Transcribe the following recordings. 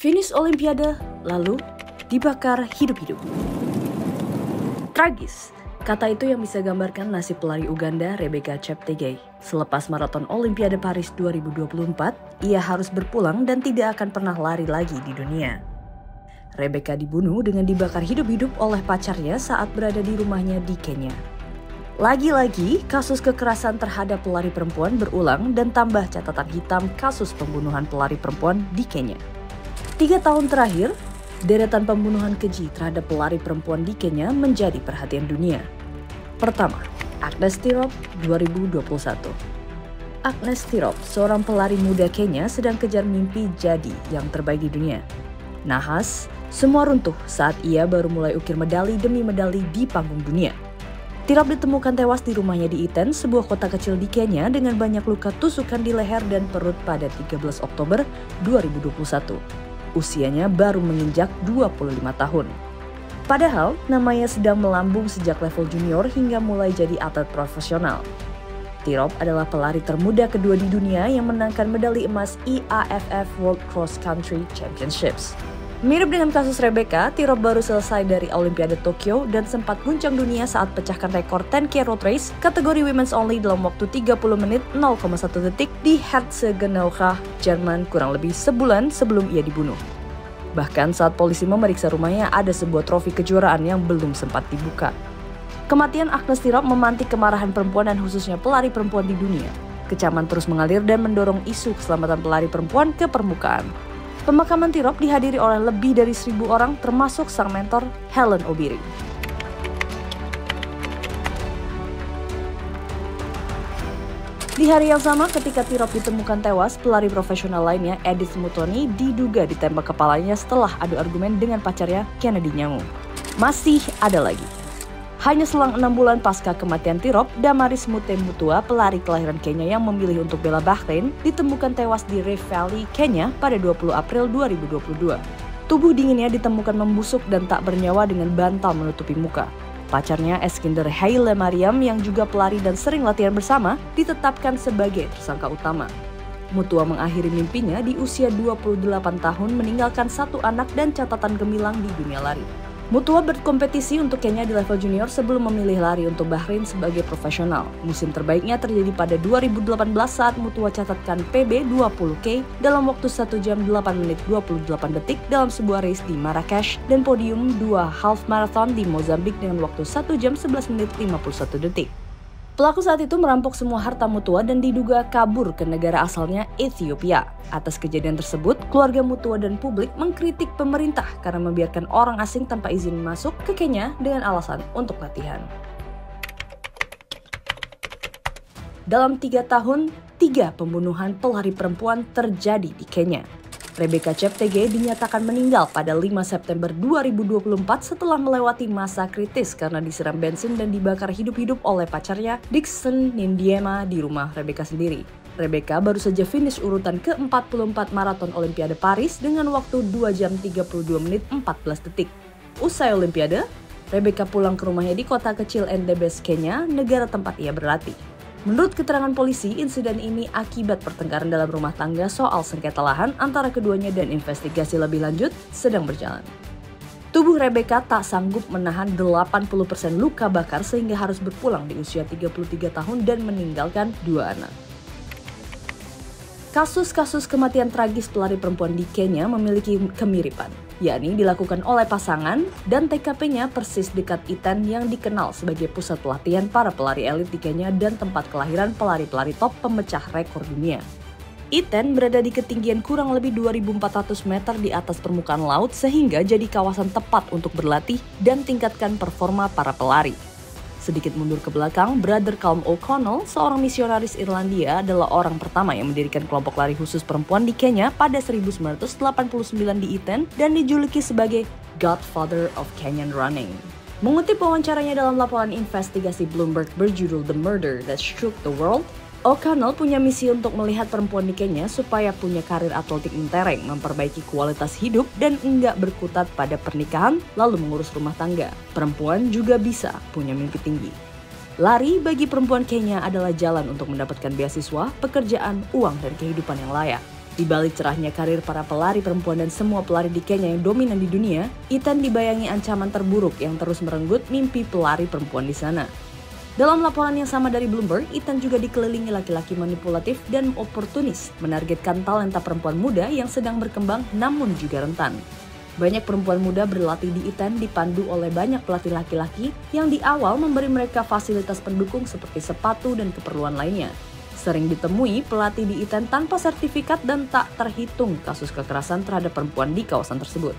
Finish Olimpiade, lalu dibakar hidup-hidup. Tragis, kata itu yang bisa gambarkan nasib pelari Uganda Rebecca Cheptegei. Selepas maraton Olimpiade Paris 2024, ia harus berpulang dan tidak akan pernah lari lagi di dunia. Rebecca dibunuh dengan dibakar hidup-hidup oleh pacarnya saat berada di rumahnya di Kenya. Lagi-lagi, kasus kekerasan terhadap pelari perempuan berulang dan tambah catatan hitam kasus pembunuhan pelari perempuan di Kenya. 3 tahun terakhir, deretan pembunuhan keji terhadap pelari perempuan di Kenya menjadi perhatian dunia. Pertama, Agnes Tirop 2021. Agnes Tirop, seorang pelari muda Kenya sedang kejar mimpi jadi yang terbaik di dunia. Nahas, semua runtuh saat ia baru mulai ukir medali demi medali di panggung dunia. Tirop ditemukan tewas di rumahnya di Iten, sebuah kota kecil di Kenya dengan banyak luka tusukan di leher dan perut pada 13 Oktober 2021. Usianya baru menginjak 25 tahun. Padahal, namanya sedang melambung sejak level junior hingga mulai jadi atlet profesional. Tirop adalah pelari termuda kedua di dunia yang menangkan medali emas IAAF World Cross Country Championships. Mirip dengan kasus Rebecca, Tirop baru selesai dari Olimpiade Tokyo dan sempat guncang dunia saat pecahkan rekor 10K road race kategori women's only dalam waktu 30 menit 0,1 detik di Herzogenaurach, Jerman kurang lebih sebulan sebelum ia dibunuh. Bahkan saat polisi memeriksa rumahnya ada sebuah trofi kejuaraan yang belum sempat dibuka. Kematian Agnes Tirop memantik kemarahan perempuan dan khususnya pelari perempuan di dunia. Kecaman terus mengalir dan mendorong isu keselamatan pelari perempuan ke permukaan. Pemakaman Tirop dihadiri oleh lebih dari 1.000 orang termasuk sang mentor Hellen Obiri. Di hari yang sama ketika Tirop ditemukan tewas, pelari profesional lainnya Edith Mutoni diduga ditembak kepalanya setelah adu argumen dengan pacarnya Kennedy Nyamu. Masih ada lagi. Hanya selang 6 bulan pasca kematian Tirop, Damaris Mutua, pelari kelahiran Kenya yang memilih untuk bela Bahrain, ditemukan tewas di Rift Valley, Kenya pada 20 April 2022. Tubuh dinginnya ditemukan membusuk dan tak bernyawa dengan bantal menutupi muka. Pacarnya Eskinder Haile Mariam yang juga pelari dan sering latihan bersama, ditetapkan sebagai tersangka utama. Mutua mengakhiri mimpinya di usia 28 tahun meninggalkan 1 anak dan catatan gemilang di dunia lari. Mutua berkompetisi untuk Kenya di level junior sebelum memilih lari untuk Bahrain sebagai profesional. Musim terbaiknya terjadi pada 2018 saat Mutua catatkan PB 20K dalam waktu 1 jam 8 menit 28 detik dalam sebuah race di Marrakesh dan podium 2 half marathon di Mozambik dengan waktu 1 jam 11 menit 51 detik. Pelaku saat itu merampok semua harta Mutua dan diduga kabur ke negara asalnya Ethiopia. Atas kejadian tersebut, keluarga Mutua dan publik mengkritik pemerintah karena membiarkan orang asing tanpa izin masuk ke Kenya dengan alasan untuk latihan. Dalam 3 tahun, 3 pembunuhan pelari perempuan terjadi di Kenya. Rebecca Cheptegei dinyatakan meninggal pada 5 September 2024 setelah melewati masa kritis karena disiram bensin dan dibakar hidup-hidup oleh pacarnya Dixon Nindiema di rumah Rebecca sendiri. Rebecca baru saja finish urutan ke-44 maraton Olimpiade Paris dengan waktu 2 jam 32 menit 14 detik. Usai Olimpiade, Rebecca pulang ke rumahnya di kota kecil Endebess, Kenya, negara tempat ia berlatih. Menurut keterangan polisi, insiden ini akibat pertengkaran dalam rumah tangga soal sengketa lahan antara keduanya dan investigasi lebih lanjut sedang berjalan. Tubuh Rebecca tak sanggup menahan 80% luka bakar sehingga harus berpulang di usia 33 tahun dan meninggalkan 2 anak. Kasus-kasus kematian tragis pelari perempuan di Kenya memiliki kemiripan, yakni dilakukan oleh pasangan dan TKP-nya persis dekat Iten yang dikenal sebagai pusat pelatihan para pelari elit di Kenya dan tempat kelahiran pelari-pelari top pemecah rekor dunia. Iten berada di ketinggian kurang lebih 2.400 meter di atas permukaan laut sehingga jadi kawasan tepat untuk berlatih dan tingkatkan performa para pelari. Sedikit mundur ke belakang, Brother Colm O'Connell, seorang misionaris Irlandia, adalah orang pertama yang mendirikan kelompok lari khusus perempuan di Kenya pada 1989 di Iten dan dijuluki sebagai Godfather of Kenyan Running. Mengutip wawancaranya dalam laporan investigasi Bloomberg berjudul The Murder That Shook the World, O'Connell punya misi untuk melihat perempuan di Kenya supaya punya karir atletik mentereng, memperbaiki kualitas hidup, dan enggak berkutat pada pernikahan lalu mengurus rumah tangga. Perempuan juga bisa punya mimpi tinggi. Lari bagi perempuan Kenya adalah jalan untuk mendapatkan beasiswa, pekerjaan, uang, dan kehidupan yang layak. Di balik cerahnya karir para pelari perempuan dan semua pelari di Kenya yang dominan di dunia, Ethan dibayangi ancaman terburuk yang terus merenggut mimpi pelari perempuan di sana. Dalam laporan yang sama dari Bloomberg, Ethan juga dikelilingi laki-laki manipulatif dan oportunis, menargetkan talenta perempuan muda yang sedang berkembang namun juga rentan. Banyak perempuan muda berlatih di Ethan dipandu oleh banyak pelatih laki-laki yang di awal memberi mereka fasilitas pendukung seperti sepatu dan keperluan lainnya. Sering ditemui pelatih di Ethan tanpa sertifikat dan tak terhitung kasus kekerasan terhadap perempuan di kawasan tersebut.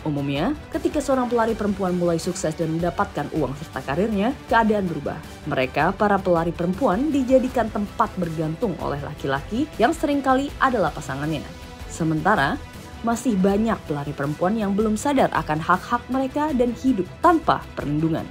Umumnya, ketika seorang pelari perempuan mulai sukses dan mendapatkan uang serta karirnya, keadaan berubah. Mereka, para pelari perempuan, dijadikan tempat bergantung oleh laki-laki yang seringkali adalah pasangannya. Sementara, masih banyak pelari perempuan yang belum sadar akan hak-hak mereka dan hidup tanpa perlindungan.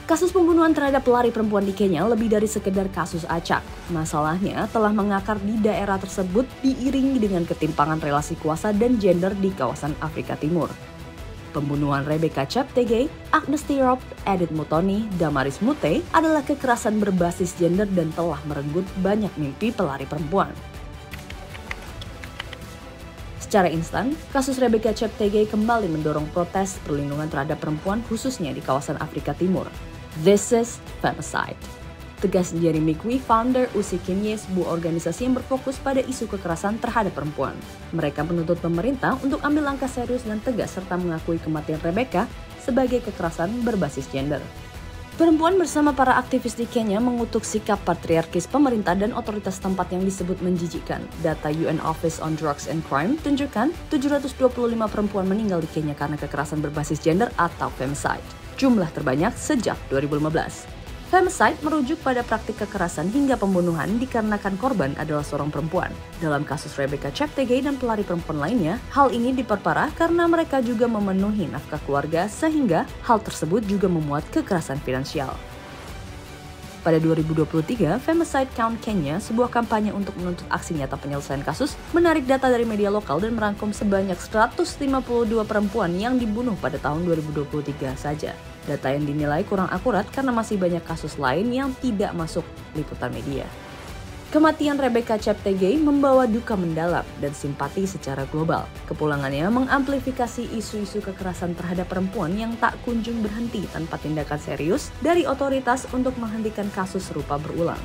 Kasus pembunuhan terhadap pelari perempuan di Kenya lebih dari sekedar kasus acak. Masalahnya telah mengakar di daerah tersebut diiringi dengan ketimpangan relasi kuasa dan gender di kawasan Afrika Timur. Pembunuhan Rebecca Cheptegei, Agnes Tirop, Edith Muthoni, Damaris Muthee adalah kekerasan berbasis gender dan telah merenggut banyak mimpi pelari perempuan. Secara instan, kasus Rebecca Cheptegei kembali mendorong protes perlindungan terhadap perempuan khususnya di kawasan Afrika Timur. This is femicide, tegas Jeremy Kwi, founder Usi Kenya, sebuah organisasi yang berfokus pada isu kekerasan terhadap perempuan. Mereka menuntut pemerintah untuk ambil langkah serius dan tegas serta mengakui kematian Rebecca sebagai kekerasan berbasis gender. Perempuan bersama para aktivis di Kenya mengutuk sikap patriarkis pemerintah dan otoritas tempat yang disebut menjijikkan. Data UN Office on Drugs and Crime tunjukkan 725 perempuan meninggal di Kenya karena kekerasan berbasis gender atau femicide. Jumlah terbanyak sejak 2015. Femicide merujuk pada praktik kekerasan hingga pembunuhan dikarenakan korban adalah seorang perempuan. Dalam kasus Rebecca Cheptegei dan pelari perempuan lainnya, hal ini diperparah karena mereka juga memenuhi nafkah keluarga sehingga hal tersebut juga memuat kekerasan finansial. Pada 2023, Femicide Count Kenya, sebuah kampanye untuk menuntut aksi nyata penyelesaian kasus, menarik data dari media lokal dan merangkum sebanyak 152 perempuan yang dibunuh pada tahun 2023 saja. Data yang dinilai kurang akurat karena masih banyak kasus lain yang tidak masuk liputan media. Kematian Rebecca Cheptegei membawa duka mendalam dan simpati secara global. Kepulangannya mengamplifikasi isu-isu kekerasan terhadap perempuan yang tak kunjung berhenti tanpa tindakan serius dari otoritas untuk menghentikan kasus serupa berulang.